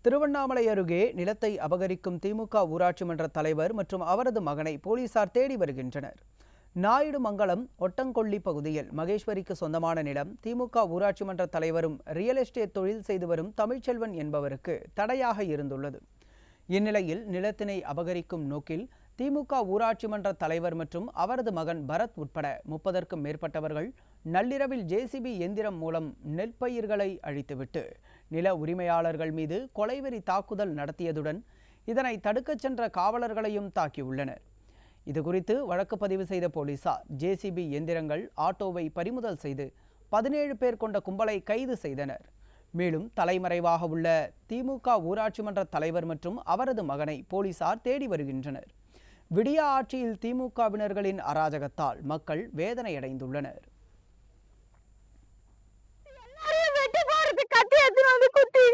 திருவண்ணாமலை அருகே நிலத்தை அபகரிக்கும் திமுக ஊராட்சி மன்ற தலைவர் மற்றும் அவரது மகனை போலீசார் தேடி வருகின்றனர். நாயுடுமங்கலம் ஒட்டங்கொல்லி பகுதியில் மகேஸ்வரிக்கு சொந்தமான நிலம் திமுக ஊராட்சி மன்ற தலைவரும் ரியல் எஸ்டேட் தொழில் செய்து வரும் தமிழ்ச்செல்வன் என்பவருக்கு தடையாக இருந்துள்ளது. இந்நிலையில் நிலத்தினை அபகரிக்கும் நோக்கில் திமுக ஊராட்சி மன்ற தலைவர் மற்றும் அவரது மகன் பரத் உட்பட 30க்கும் மேற்பட்டவர்கள் நள்ளிரவில் ஜேசிபி எந்திரம் மூலம் நெற்பயிர்களை அழித்துவிட்டு நில உரிமையாளர்கள் மீது கொலைவெறி தாக்குதல் நடத்தியதுடன் இதனை தடுக்கச் சென்ற காவலர்களையும் தாக்கியுள்ளனர். இதுகுறித்து வழக்கு பதிவு செய்த போலீசார் ஜேசிபி எந்திரங்கள், ஆட்டோவை பறிமுதல் செய்து 17 பேர் கொண்ட கும்பலை கைது செய்தனர். மேலும் தலைமறைவாக உள்ள திமுக ஊராட்சி மன்ற தலைவர் மற்றும் அவரது மகனை போலீசார் தேடி வருகின்றனர். விடியா ஆட்சியில் திமுகவினர்களின் அராஜகத்தால் மக்கள் வேதனையடைந்துள்ளனர். வெட்டி போறது கத்தி எடுத்துட்டு வந்து குத்தி